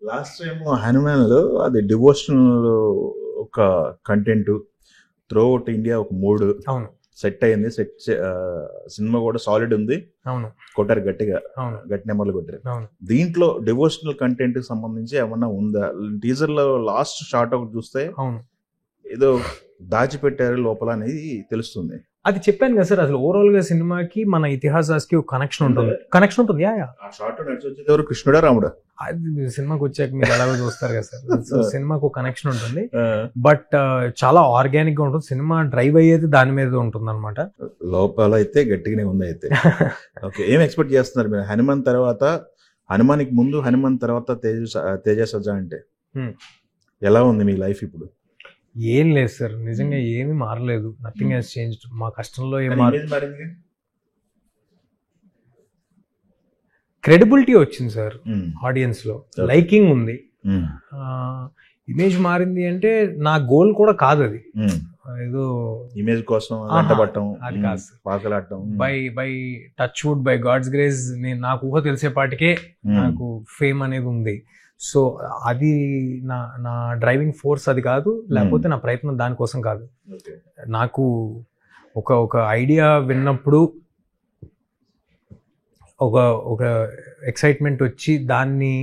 Last time Hanuman లో అది devotional ఒక కంటెంట్ త్రూ అవుట్ ఇండియా ఒక 3 అవును సెట్ అయింది. సినిమా కూడా సాలిడ్ ఉంది. అవును కొట్టారు గట్టిగా, అవును గట్టి నెంబర్లు కొట్టారు. అవును. దీంట్లో డివోషనల్ కంటెంట్ కి సంబంధించి ఏమన్నా ఉందా? టీజర్ లో లాస్ట్ షార్ట్ ఒకటి చూస్తే అవును ఏదో దాచిపెట్టారు లోపల అనేది తెలుస్తుంది. అది చెప్పాను కదా సార్, అసలు ఓవరాల్ గా సినిమాకి మన ఇతిహాసానికి ఒక కనెక్షన్ ఉంటుంది. యా ఆ షార్ట్ నడిచి వచ్చేది ఎవరు, కృష్ణుడా రాముడా? అది సినిమాకి వచ్చాక మీరు ఎలాగో చూస్తారు కదా సార్. సో సినిమాకి ఒక కనెక్షన్ ఉంటుంది, బట్ చాలా ఆర్గానిక్ గా ఉంటుంది. సినిమా డ్రైవ్ అయ్యేది దాని మీద ఉంటుంది అనమాట. లోపల అయితే గట్టిగానే ఉంది అయితే. ఓకే, ఏం ఎక్స్పెక్ట్ చేస్తున్నారు మీరు హనుమాన్ తర్వాత? హనుమానికి ముందు, హనుమాన్ తర్వాత తేజ సజ్జా అంటే ఎలా ఉంది మీ లైఫ్ ఇప్పుడు? ఏం లేదు సార్, నిజంగా ఏమీ మారలేదు. Nothing has changed. మా కష్టంలో ఏం మారింది? క్రెడిబిలిటీ వచ్చింది సార్ ఆడియన్స్ లో, లైకింగ్ ఉంది. ఇమేజ్ మారింది అంటే నా గోల్ కూడా కాదు అది, ఏదో ఇమేజ్ కోసం అది కాదు. By touch wood, by God's grace నాకు ఊహ తెలిసేపాటికే నాకు ఫేమ్ అనేది ఉంది. సో అది నా డ్రైవింగ్ ఫోర్స్ అది కాదు, లేకపోతే నా ప్రయత్నం దానికోసం కాదు. నాకు ఒక ఐడియా విన్నప్పుడు ఒక ఎక్సైట్మెంట్ వచ్చి దాన్ని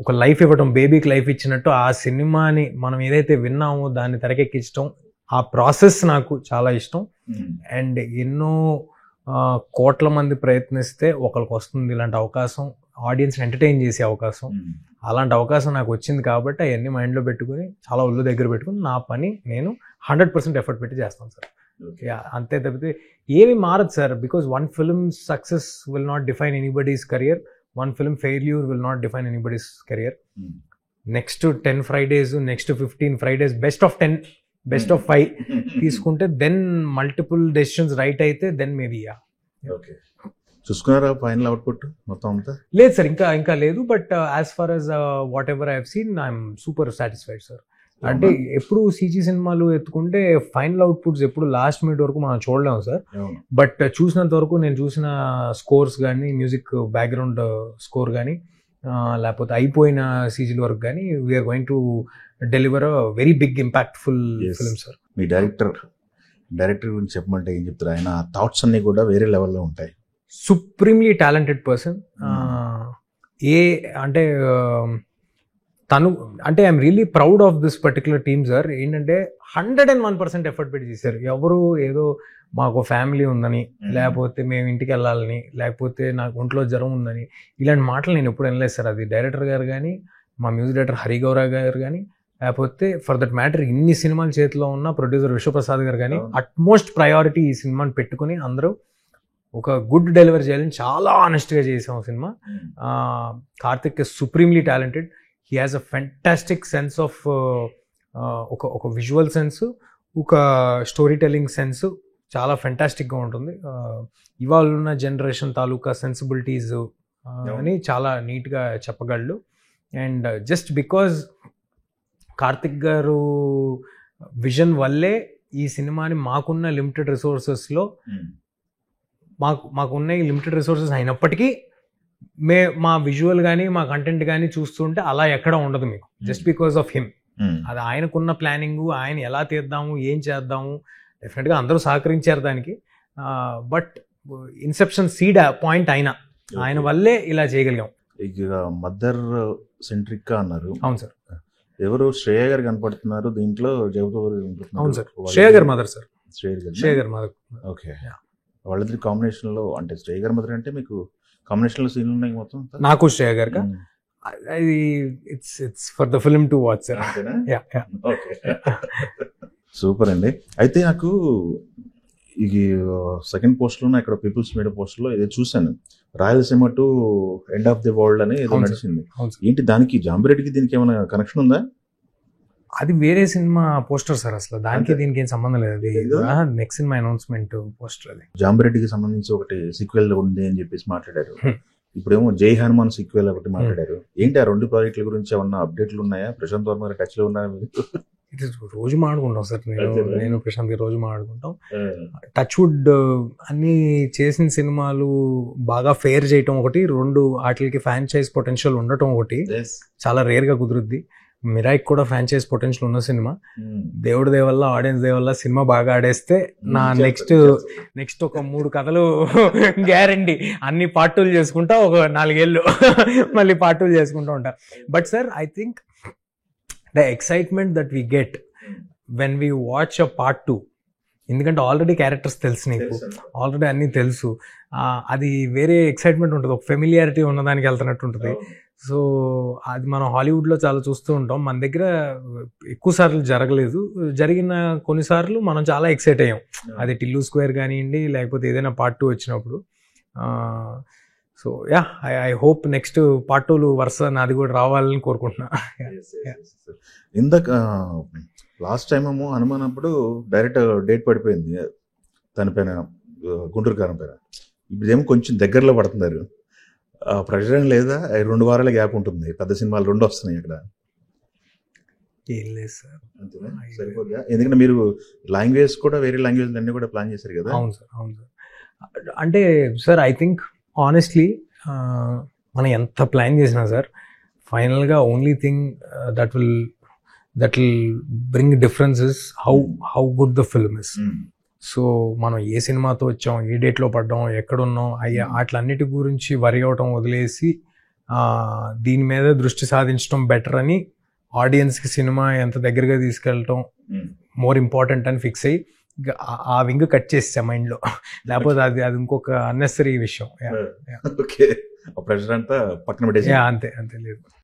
ఒక లైఫ్ ఇవ్వటం, బేబీకి లైఫ్ ఇచ్చినట్టు ఆ సినిమాని మనం ఏదైతే విన్నామో దాన్ని తెరకెక్కించడం, ఆ ప్రాసెస్ నాకు చాలా ఇష్టం. అండ్ ఎన్నో కోట్ల మంది ప్రయత్నిస్తే ఒకరికి వస్తుంది ఇలాంటి అవకాశం, ఆడియన్స్ ఎంటర్టైన్ చేసే అవకాశం. అలాంటి అవకాశం నాకు వచ్చింది కాబట్టి అవన్నీ మైండ్లో పెట్టుకుని, చాలా ఒళ్ళు దగ్గర పెట్టుకుని నా పని నేను 100% ఎఫర్ట్ పెట్టి చేస్తాను సార్. అంతే తప్పితే ఏమి మారదు sir, because one film success will not define anybody's career, one film failure will not define anybody's career. Next 10 Fridays, next 15 Fridays, best of 10, best of 5 తీసుకుంటే దెన్ మల్టిపుల్ డెసిషన్స్ రైట్ అయితే then maybe. Okay, చూసుకున్నారా final output మొత్తం అంతా? లేదు sir, ఇంకా లేదు. But as far as whatever I have seen, I'm super satisfied sir. అంటే ఎప్పుడు సీజీ సినిమాలు ఎత్తుకుంటే ఫైనల్ అవుట్పుట్స్ ఎప్పుడు లాస్ట్ మినిట్ వరకు మనం చూడలేము సార్. బట్ చూసినంత వరకు, నేను చూసిన స్కోర్స్ కానీ, మ్యూజిక్ బ్యాక్గ్రౌండ్ స్కోర్ కానీ, లేకపోతే అయిపోయిన సీజీల వరకు కానీ, we are going to deliver a very big impactful film sir. మీ డైరెక్టర్ గురించి చెప్పమంటే ఏం చెప్తారు? ఆయన థాట్స్ అన్ని కూడా వేరే లెవెల్లో ఉంటాయి. Supremely talented person. అంటే తను అంటే I'm really proud of this particular team sir. ఏంటంటే 101% ఎఫర్ట్ పెట్టి చేశారు. ఎవరు ఏదో మాకు ఫ్యామిలీ ఉందని, లేకపోతే మేము ఇంటికి వెళ్ళాలని, లేకపోతే నాకు ఒంట్లో జ్వరం ఉందని, ఇలాంటి మాటలు నేను ఎప్పుడు వినలేదు సార్. అది డైరెక్టర్ గారు కానీ, మా మ్యూజిక్ డైరెక్టర్ హరిగౌర గారు కానీ, లేకపోతే ఫర్ దట్ మ్యాటర్ ఇన్ని సినిమాల చేతిలో ఉన్న ప్రొడ్యూసర్ విశ్వప్రసాద్ గారు కానీ, అట్మోస్ట్ ప్రయారిటీ ఈ సినిమాని పెట్టుకుని అందరూ ఒక గుడ్ డెలివరీ చేయాలని చాలా ఆనెస్ట్గా చేసాం cinema. Karthik is supremely talented. He has a fantastic sense of ఒక విజువల్ సెన్స్, ఒక స్టోరీ టెల్లింగ్ సెన్స్ చాలా ఫెంటాస్టిక్గా ఉంటుంది. ఇవాళ ఉన్న జనరేషన్ తాలూకా సెన్సిబిలిటీస్ అని చాలా నీట్గా చెప్పగలడు. అండ్ జస్ట్ బికాజ్ కార్తిక్ గారు విజన్ వల్లే ఈ సినిమాని మాకున్న లిమిటెడ్ రిసోర్సెస్లో, మాకున్న లిమిటెడ్ రిసోర్సెస్ అయినప్పటికీ మా విజువల్ కానీ, మా కంటెంట్ కానీ చూస్తుంటే అలా ఎక్కడ ఉండదు మీకు, జస్ట్ బికాస్ ఆఫ్ హిమ్. అది ఆయనకున్న ప్లానింగ్, ఆయన ఎలా తీద్దాము, ఏం చేద్దాము, డెఫినెట్గా అందరూ సహకరించారు దానికి. బట్ ఇన్సెప్షన్ సీడ్ పాయింట్ ఆయన వల్లే ఇలా చేయగలిగాం. ఇక మదర్ సెంట్రిక్ అన్నారు. అవును సార్. ఎవరు? శ్రేయ గారు కనపడుతున్నారు దీంట్లో. అవును సార్, శ్రేయ గారు మదర్ సార్. శ్రేయ గారు మదర్. ఓకే, వాళ్ళిద్దరి కాంబినేషన్ లో, అంటే శ్రేయ గారు మదర్ అంటే మీకు కాంబినేషన్ లో సీన్లు ఉన్నాయి మొత్తం? నాకు శ్రేయ గారు it's for the film to watch sir. Super అండి. అయితే నాకు ఈ సెకండ్ పోస్ట్ లో, ఇక్కడ పీపుల్స్ మీడియా పోస్ట్ లో ఏదో చూసాను, Rayalaseema to end of the world అని ఏదో నడిచింది. ఏంటి దానికి, జాంబిరెడ్డికి దీనికి ఏమైనా కనెక్షన్ ఉందా? అది వేరే సినిమా పోస్టర్ సార్, అసలు దానికి దీనికి ఏం సంబంధం లేదు. అది నెక్స్ట్ సినిమా అనౌన్స్మెంట్ పోస్టర్. అది జాంబిరెడ్డికి సంబంధించి ఒకటి సీక్వెల్ ఉంది అని చెప్పేసి మాట్లాడారు. ఇప్పుడేమో జై హనుమాన్ సీక్వెల్ ఒకటి మాట్లాడారు. ఏంటి ఆ రెండు ప్రాజెక్టుల గురించి ఏమన్నా అప్డేట్లు ఉన్నాయా? ప్రశాంత్ వర్మ గారు టచ్ లో ఉన్నారా మీకు? ఇట్ ఇస్ రోజు మాట్లాడుకుంటాం సార్, అంతేనా? నేను ప్రశాంత్ గారు రోజు మాట్లాడుకుంటాం. టచ్ వుడ్ అన్ని చేసిన సినిమాలు బాగా ఫేర్ చేయటం ఒకటి, రెండు వాటికి ఫ్రాంచైజ్ పొటెన్షియల్ ఉండటం ఒకటి చాలా రేర్గా కుదురుద్ది. మిరాయికి కూడా ఫ్రాంచైజ్ పొటెన్షియల్ ఉన్న సినిమా. దేవుడి దేవల్ల, ఆడియన్స్ దేవల్ల సినిమా బాగా ఆడేస్తే నా నెక్స్ట్ ఒక 3 కథలు గ్యారంటీ. అన్ని పార్టులు చేసుకుంటా ఒక 4 ఏళ్ళు మళ్ళీ పార్టులు చేసుకుంటూ ఉంటా. But sir I think the excitement that we get when we watch a part 2, ఎందుకంటే ఆల్రెడీ క్యారెక్టర్స్ తెలుసు నీకు, ఆల్రెడీ అన్నీ తెలుసు, అది వేరే ఎక్సైట్మెంట్ ఉంటుంది, ఒక ఫెమిలియారిటీ ఉన్నదానికి వెళ్తున్నట్టు ఉంటుంది. సో అది మనం హాలీవుడ్లో చాలా చూస్తూ ఉంటాం, మన దగ్గర ఎక్కువ సార్లు జరగలేదు. జరిగిన కొన్నిసార్లు మనం చాలా ఎక్సైట్ అయ్యాం, అది టిల్లు స్క్వేర్ కానివ్వండి లేకపోతే ఏదైనా పార్ట్ 2 వచ్చినప్పుడు. So yeah, I hope next part 2 వరుస నాది కూడా రావాలని కోరుకుంటున్నా. ఇందాక లాస్ట్ టైం ఏమో హనుమాన్ అప్పుడు డైరెక్ట్ డేట్ పడిపోయింది తన పైన, గుంటూరు కారం పైన. ఇప్పుడేమో కొంచెం దగ్గరలో పడుతున్నారు. ప్రెషర్ లేదా 2 వారాల గ్యాప్ ఉంటుంది, పెద్ద సినిమాలు 2 వస్తున్నాయి ఇక్కడ. ఏం లేదు సార్, అంతేనా? సరిపోతుందా? ఎందుకంటే మీరు లాంగ్వేజ్ కూడా వేరే లాంగ్వేజ్ అన్ని కూడా ప్లాన్ చేశారు కదా. అవును సార్, అవును సార్. అంటే సార్ ఐ థింక్ ఆనెస్ట్లీ మనం ఎంత ప్లాన్ చేసినా సార్, ఫైనల్గా only thing that will bring differences how good the film is. So మనం ఏ సినిమాతో వచ్చాం, ఏ డేట్లో పడ్డాం, ఎక్కడున్నాం, వాటిలన్నిటి గురించి వరి అవటం వదిలేసి దీని మీద దృష్టి సాధించడం బెటర్ అని, ఆడియన్స్కి సినిమా ఎంత దగ్గరగా తీసుకెళ్ళటం మోర్ ఇంపార్టెంట్ అని ఫిక్స్ అయ్యి ఆ వింగ్ కట్ చేసా మైండ్లో. లేకపోతే అది ఇంకొక అన్నెసరీ విషయం. ఓకే, ప్రెషర్ అంతా పక్కన పెట్టేసి అంతే లేదు.